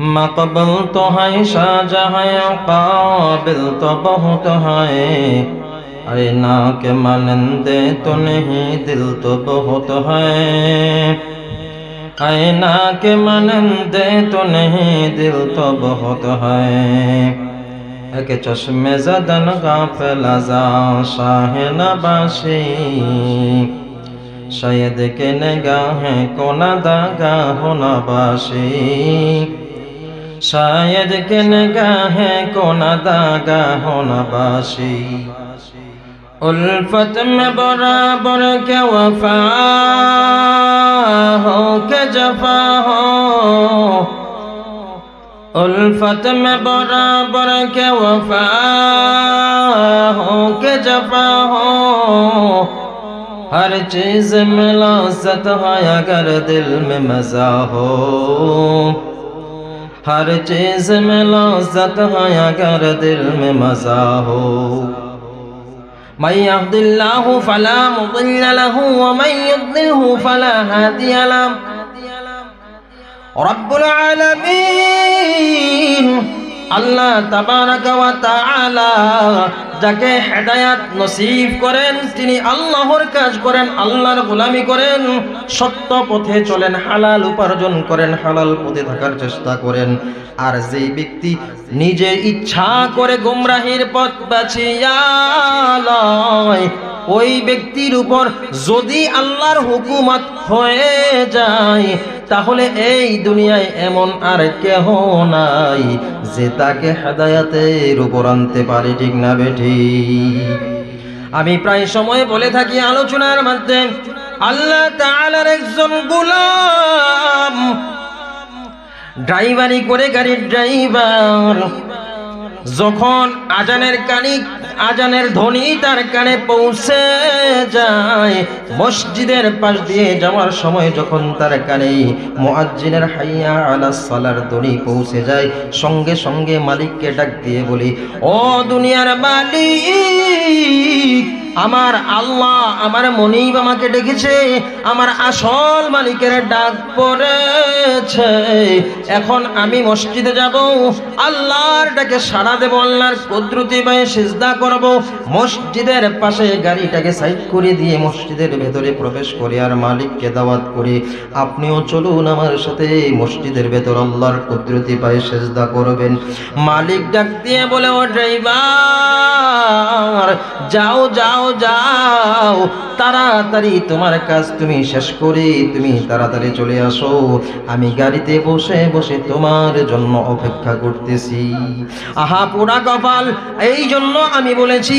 मकबल तो है शाहजहां काबिल तो बहुत है आईना के मानंदे तो नहीं दिल तो बहुत है आईना के मानंदे तो नहीं दिल तो बहुत है एक चश्मे ज़दन गाफिल अज़ा शाह नबाशी शायद के निगाहें को नदागा हो नबाशी शायद के निगाहें को नदागा हो नबाशी उल्फत में बराबर के वफा हो के जफा हो उल्फत में बराबर के वफा हो के जफा हो हर चीज में लज़्ज़त है अगर दिल में मज़ा हो हर चीज में लज़्ज़त है अगर दिल में मज़ा हो मन यहदिल्लाहु फला मुदिल्ल लहु व मन युद्लिल्हु फला हादिय लहु रब्बुल आलमीन अल्लाह तबारक व तआला যাকে হেদায়েত নসিব করেন তিনি আল্লাহর কাজ করেন আল্লাহর গোলামি করেন সত্য পথে চলেন হালাল উপার্জন করেন হালাল পথে থাকার চেষ্টা করেন আর যে ব্যক্তি নিজে ইচ্ছা করে গোমরাহির পথ বাছিয়া লয় ওই ব্যক্তির উপর যদি আল্লাহর হুকুমত হয়ে যায় তাহলে এই দুনিয়ায় এমন আর কেহ নাই যে তাকে হেদায়েতের উপর আনতে পারে ঠিক না বেঠি আমি প্রায় সময় বলে থাকি আলোচনার মধ্যে আল্লাহ তাআলার একজন গোলাম ড্রাইভারি করে গাড়ির ড্রাইভার যখন আজানের ধ্বনি তার কানে পৌঁছে যায় মসজিদের পাশ দিয়ে যাওয়ার সময় যখন তার কানে মুয়াজ্জিনের হাইয়া আলাস সালার ধ্বনি পৌঁছে যায় সঙ্গে সঙ্গে মালিককে ডাক দিয়ে বলি ও দুনিয়ার মালিক আমার আল্লাহ আমার মনিব আমাকে ডেকেছে আমার আসল মালিকের ডাক পড়েছে এখন আমি মসজিদে যাব আল্লাহর ডাকে সাড়া দেব আল্লাহর কুদরতি পায়ে সিজদা করব মসজিদের পাশে গাড়িটাকে সাইড করে দিয়ে মসজিদের ভেতরে প্রবেশ করে আর মালিককে দাওয়াত করে আপনিও চলুন আমার সাথে মসজিদের ভেতর আল্লাহর কুদরতি পায়ে সিজদা করবেন মালিক ডাক দিয়ে বলে ও ড্রাইভার যাও যাও যাও তাড়াতাড়ি তোমার কাজ তুমি শেষ করে তুমি তাড়াতাড়ি চলে আসো আমি গাড়িতে বসে বসে তোমার জন্য অপেক্ষা করতেছি আহা পোড়া কপাল এই জন্য আমি বলেছি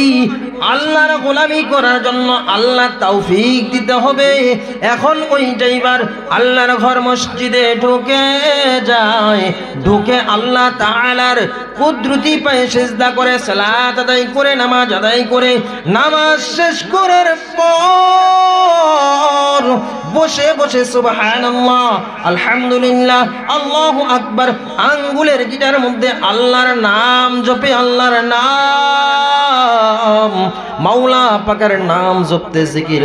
আল্লাহর গোলামি করার জন্য আল্লাহ তৌফিক দিতে হবে এখন ওই ড্রাইভার আল্লাহর ঘর মসজিদে ঢুকে যায় ঢুকে আল্লাহ তাআলার কুদরতি পায়ে সিজদা করে সালাত আদায় করে নামাজ আদায় করে নামাজ শেষ করার পর বসে বসে সুবহানাল্লাহ আলহামদুলিল্লাহ আল্লাহু আকবার আঙ্গুলের গিটার মধ্যে আল্লাহর নাম জপে আল্লাহর নাম মাওলা পাকের নাম জপতে জিকির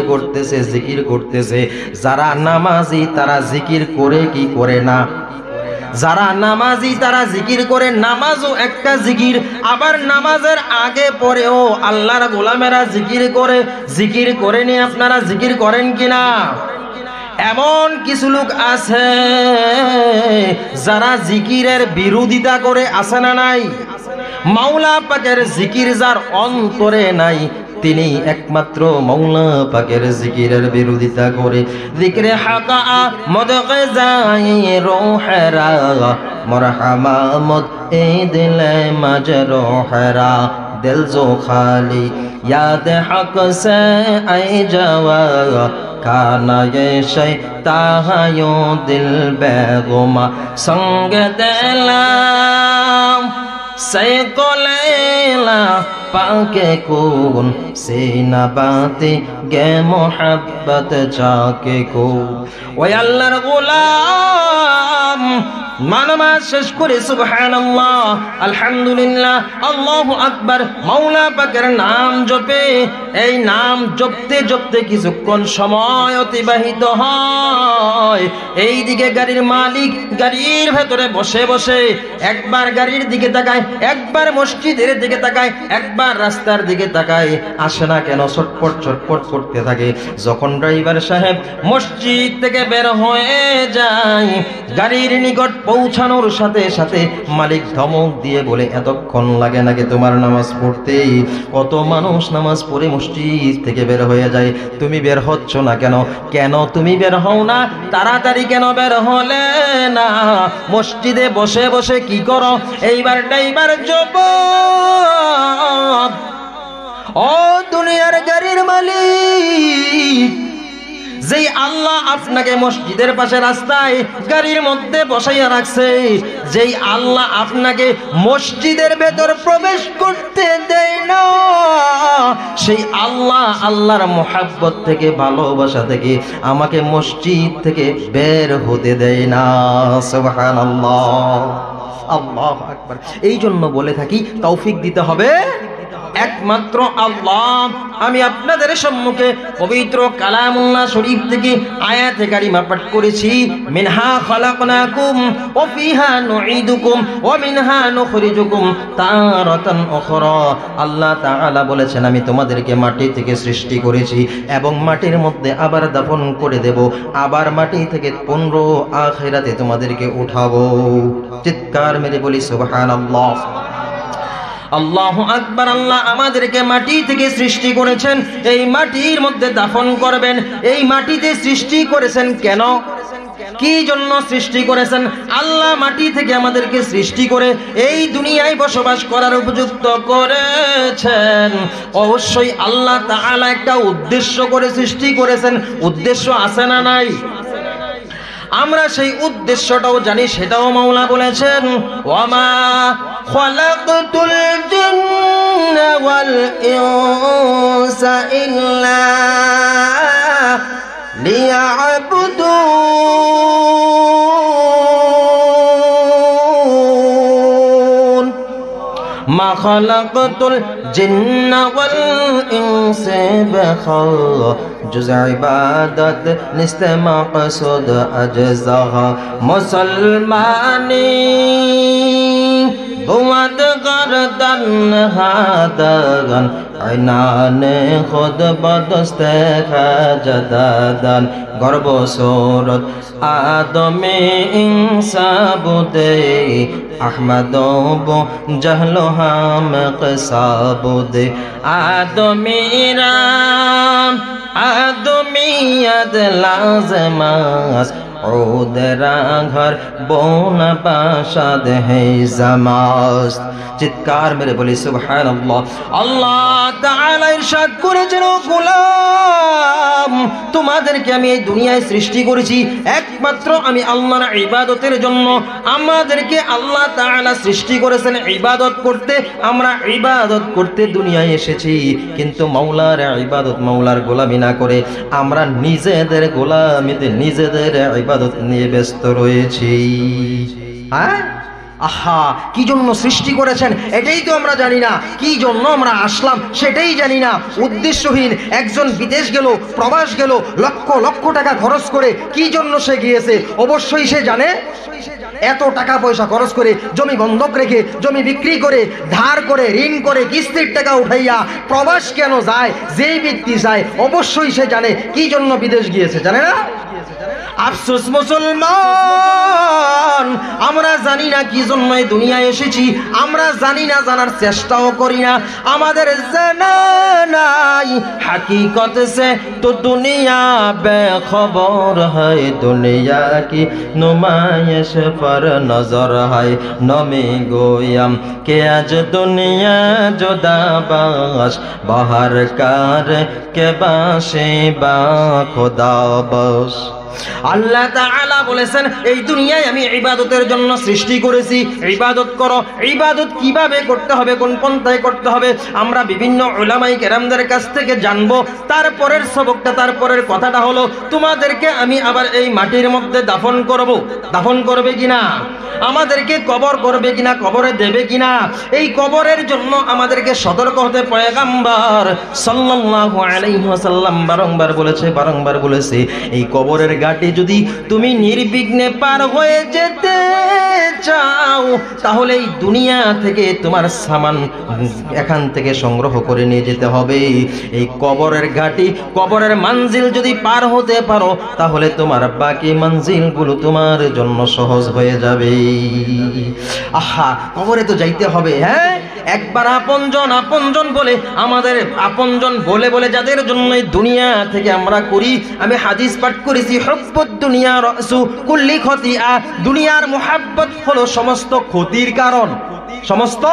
করতেছে যারা নামাজি তারা জিকির করে কি করে না যারা নামাজি তারা জিকির করে নামাজও একটা জিকির আবার নামাজের আগে পরেও আল্লাহর গোলামেরা জিকির করে নি আপনারা জিকির করেন কিনা এমন কিছু লোক আছে যারা জিকিরের বিরোধিতা করে আছে না নাই মাওলা পাকের জিকির যার অন্তরে নাই তিনি একমাত্র মাওলা পাকের জিকিরের বিরোধিতা করে জিকরে হাকা মদগাজাই রোহরা মরহামা মদ এ দিলে মাজরোহরা दिल जो खाली याद हक से आई जावा खाना ये शैतायो दिल बेगुमा संग दिलाम से को लेला पाके कौन से न बातें गे मोहब्बत जाके को वो अल्लाहर गुलाम নামাজ শেষ করে সুবহানাল্লাহ, আলহামদুলিল্লাহ, আল্লাহু আকবার, মাওলা পাকের নাম জপে। এই নাম জপতে জপতে কিছুক্ষণ সময় অতিবাহিত হয়। এই দিকে গাড়ির মালিক গাড়ির ভেতরে বসে বসে একবার গাড়ির দিকে তাকায়, একবার মসজিদের দিকে তাকায়, একবার রাস্তার দিকে তাকায়, আসে না কেন ছটপট ছটপট করতে থাকে। যখন ড্রাইভার সাহেব মসজিদ থেকে বের হয়ে যায়, গাড়ির নিকট পৌঁছানোর সাথে সাথে মালিক ধমক দিয়ে বলে, এতক্ষণ লাগে নাকি তোমার নামাজ পড়তে? কত মানুষ নামাজ পড়ে মসজিদ থেকে বের হয়ে যায়, তুমি বের হচ্ছ না কেন? কেন তুমি বের হও না? তাড়াতাড়ি কেন বের হলে না? মসজিদে বসে বসে কি করো? এইবার ড্রাইভার জবাব, ও দুনিয়ার গাড়ির মালিক, যেই আল্লাহ আপনাকে মসজিদের পাশে রাস্তায় গাড়ির মধ্যে বসাইয়া রাখছে, যেই আল্লাহ আপনাকে মসজিদের ভেতর প্রবেশ করতে দেয় না, সেই আল্লাহর মুহাব্বত থেকে, ভালোবাসা থেকে আমাকে মসজিদ থেকে বের হতে দেয় না। সুবহানাল্লাহ, আল্লাহু আকবার। এই জন্য বলে থাকি, তৌফিক দিতে হবে একমাত্র আল্লাহ। আমি আপনাদের সম্মুখে পবিত্র কালামুল্লাহ শরীফ থেকে আয়াতে কারিমা পাঠ করেছি, মিনহা খালাকনাকুম ওয়া ফিহা নুঈদুকুম ওয়া মিনহা নুখরিজুকুম তারাতান উখরা। আল্লাহ তাআলা বলেছেন, আমি তোমাদেরকে মাটি থেকে সৃষ্টি করেছি এবং মাটির মধ্যে আবার দাফন করে দেব, আবার মাটি থেকে পুনরায় আখিরাতে তোমাদেরকে উঠাবো। চিৎকার মেরে বলি সুবহানাল্লাহ, আল্লাহু আকবার। আল্লাহ আমাদেরকে মাটি থেকে সৃষ্টি করেছেন, এই মাটির মধ্যে দাফন করবেন। এই মাটিতে সৃষ্টি করেছেন কেন? কি জন্য সৃষ্টি করেছেন? আল্লাহ মাটি থেকে আমাদেরকে সৃষ্টি করে এই দুনিয়ায় বসবাস করার উপযুক্ত করেছেন। অবশ্যই আল্লাহ তাআলা একটা উদ্দেশ্য করে সৃষ্টি করেছেন। উদ্দেশ্য আছে না নাই? আমরা সেই উদ্দেশ্যটাও জানি, সেটাও মাওলা বলেছেন, ওয়ামা খালাকতুল জিন্না ওয়াল ইনসা ইল্লা লিয়াবুদুন, মা খালাকতুল জিন্না ওয়াল ইনসা জুজ ইবাদত নিস্তে মাকসুদ আজজা মুসলমানি বুয়াদ গরদন হাদান আইনানে খুদ বদস্তে খাজদাদান গর্ব সুরত আদমে ইনসাবুদে আহমদবু জহলো হাম কসাবুদে আদমিরাম আদমিয়াত লাজমাস ওদরা ঘর বোনা পাশাদ হে জামাস। চিৎকার মেরে বলি সুবহানাল্লাহ। আল্লাহ তাআলা ইরশাদ করেছেন, ও গোলাম, তোমাদেরকে আমি এই দুনিয়ায় সৃষ্টি করেছি একমাত্র আমি আল্লাহর ইবাদতের জন্য। আমাদেরকে আল্লাহ তাআলা সৃষ্টি করেছেন ইবাদত করতে, আমরা ইবাদত করতে দুনিয়ায় এসেছি। কিন্তু মাওলার ইবাদত, মাওলার গোলামি না করে আমরা নিজেদের গোলামিতে, নিজেদের ইবাদত নিয়ে ব্যস্ত রয়েছি। হ্যাঁ, আহা, কি জন্য সৃষ্টি করেছেন এটাই তো আমরা জানি না, কি জন্য আমরা আসলাম সেটাই জানি না। উদ্দেশ্যহীন একজন বিদেশ গেল, প্রবাস গেল, লক্ষ লক্ষ টাকা খরচ করে, কি জন্য সে গিয়েছে অবশ্যই সে জানে। এত টাকা পয়সা খরচ করে, জমি বন্ধক রেখে, জমি বিক্রি করে, ধার করে, ঋণ করে, কিস্তির টাকা উঠাইয়া প্রবাস কেন যায়? যেই ব্যক্তি যায় অবশ্যই সে জানে কি জন্য বিদেশ গিয়েছে, জানে না? আফসোস মুসলমান, আমরা জানি না কি জন্য এই দুনিয়ায় এসেছি, আমরা জানি না, জানার চেষ্টাও করি না, আমাদের জানা নাই। হাকিকত সে তো দুনিয়া বেখবর হয়, দুনিয়া কি নুমাইশ পর নজর হয়। নমি গোয়াম কে আজ দুনিয়া জুদাবাস, বাহার কার কে বাসে বা খোদা বস। আল্লাহ তাআলা বলেছেন, এই দুনিয়ায় আমি ইবাদতের জন্য সৃষ্টি করেছি, ইবাদত করো। ইবাদত কিভাবে করতে হবে, কোন পন্থায় করতে হবে, আমরা বিভিন্ন উলামায়ে কেরামদের কাছ থেকে জানবো। তারপরের সবকটা, তারপরের কথাটা হলো, তোমাদেরকে আমি আবার এই মাটির মধ্যে দাফন করব। দাফন করবে কিনা? আমাদেরকে কবর করবে কিনা, কবরে দেবে কিনা, এই কবরের জন্য আমাদেরকে সতর্ক হতে পয়গম্বর সাল্লাল্লাহু আলাইহি ওয়াসাল্লাম বারংবার বলেছে এই কবরের ঘাটে যদি তুমি নির্বিঘ্নে পার হয়ে যেতে চাও তাহলে এই দুনিয়া থেকে তোমার সামান এখান থেকে সংগ্রহ করে নিয়ে যেতে হবে। এই কবরের ঘাটি, কবরের মঞ্জিল যদি পার হতে পারো তাহলে তোমার বাকি মঞ্জিলগুলো তোমার জন্য সহজ হয়ে যাবে। আহা, কবরে তো যাইতে হবে। হ্যাঁ, একবার আপনজন বলে আমাদের আপনজন বলে যাদের জন্য এই দুনিয়া থেকে আমরা করি, আমি হাদিস পাঠ করেছি, হুব্বুদ দুনিয়া রাসু কুল্লি খতিআ, দুনিয়ার মুহাব্বত হলো সমস্ত ক্ষতির কারণ, সমস্ত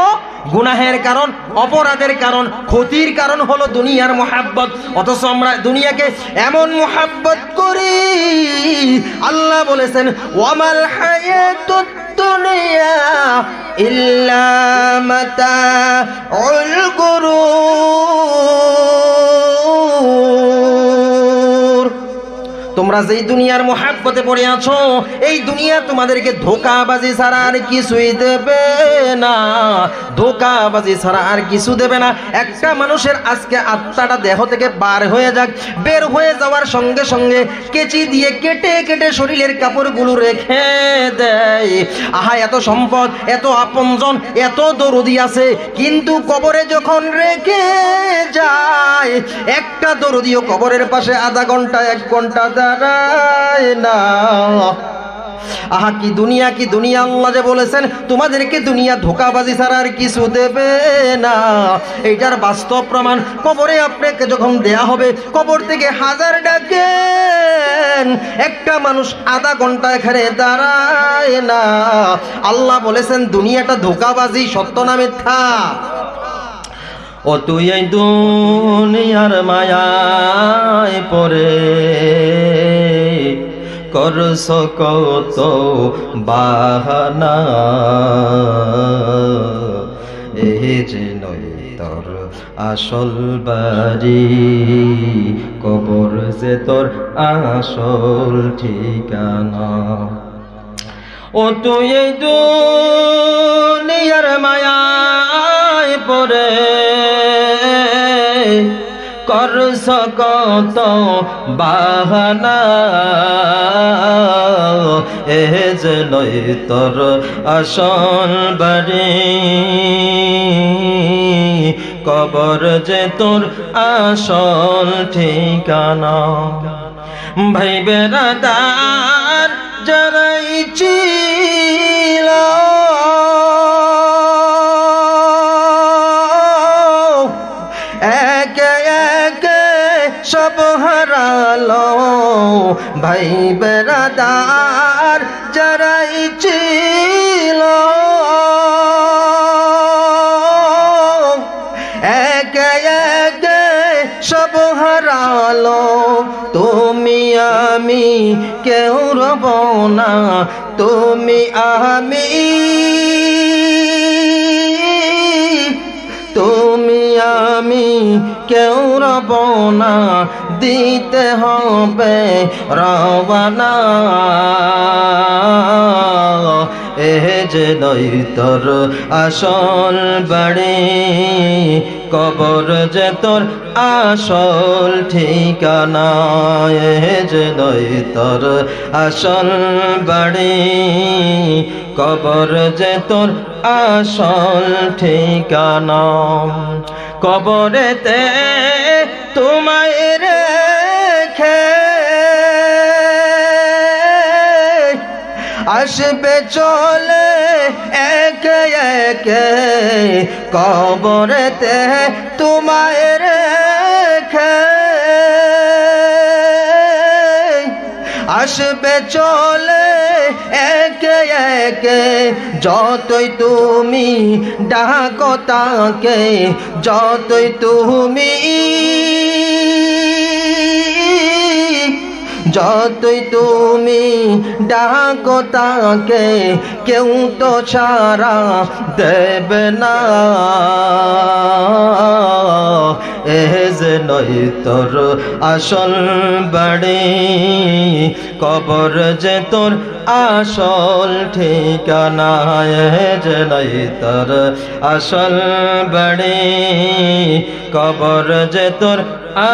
গুনাহের কারণ, অপরাধের কারণ, ক্ষতির কারণ হলো দুনিয়ার মুহাব্বত। অথচ আমরা দুনিয়াকে এমন মুহাব্বত করি, আল্লাহ বলেছেন ওয়ামাল হায়াতুদ দুনিয়া ইল্লা মাতাউল গুরুর। তোমরা যেই দুনিয়ার মুহাব্বতে পড়ে আছো, এই দুনিয়া তোমাদেরকে ধোঁকাবাজি ছাড়া আর কিছুই দেবে না, ধোঁকাবাজি ছাড়া আর কিছু দেবে না। একটা মানুষের আজকে আত্মাটা দেহ থেকে বের হয়ে যাওয়ার সঙ্গে সঙ্গে কেচি দিয়ে কেটে কেটে শরীরের কাপড়গুলো রেখে দেয়। আহা, এত সম্পদ, এত আপনজন, এত দরদি আছে, কিন্তু কবরে যখন রেখে যায় একটা দরদিও কবরের পাশে আধা ঘন্টা 1 ঘন্টা দাঁড়ায় না। আহা, কি দুনিয়া, কি দুনিয়া! আল্লাহ যে বলেছেন তোমাদেরকে দুনিয়া ধোঁকাবাজি ছাড়া আর কিছু দেবে না, এইটার বাস্তব প্রমাণ কবরে আপনাকে যখন দেয়া হবে, কবর থেকে হাজার ডাকেন, একটা মানুষ আধা ঘন্টা এখানে দাঁড়ায় না। আল্লাহ বলেছেন দুনিয়াটা ধোঁকাবাজি, সত্য না মিথ্যা? ও তুই এই দুনিয়ার মায়ায় পড়ে করছ কত বাহানা, এই যে নয় তোর আসল বাড়ি, কবর যে তোর আসল ঠিকানা। ও তুই এই দুনিয়ার মায়ায় পড়ে করছ কত বাহানা, এ যে নয় তোর আসল বাড়ি, কবর যে তোর আসল ঠিকানা। ভাই বেরাদার যারাই ছিল একে একে সব হারালো, ভাই বেরাদার যারাই ছিল একে একে সব হারালো। তুমি আমি কেউ রব না, তুমি আমি কেউ রব না, দিতে হবে রওয়ানা। এ যে নয় তোর আসল বাড়ি, কবর যে তোর আসল ঠিকানা। এ যে নয় তোর আসল বাড়ি, কবর যে তোর আসল ঠিকানা। কবরেতে তোমায় রেখে আসবে চলে একে একে, কবরেতে তোমায় রেখে আসবে চলে একে একে। যতই তুমি ডাকো তাকে, যতই তুমি যতই তুমি ডাকো তাকে কেউ তো ছাড়া দেবে না। এ যে নয় তোর আসল বাড়ি, কবর যে তোর আসল ঠিকানা। এ যে নয় তোর আসল বাড়ি, কবর যে তোর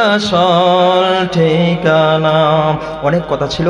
আসল ঠিকানা। অনেক কথা ছিল।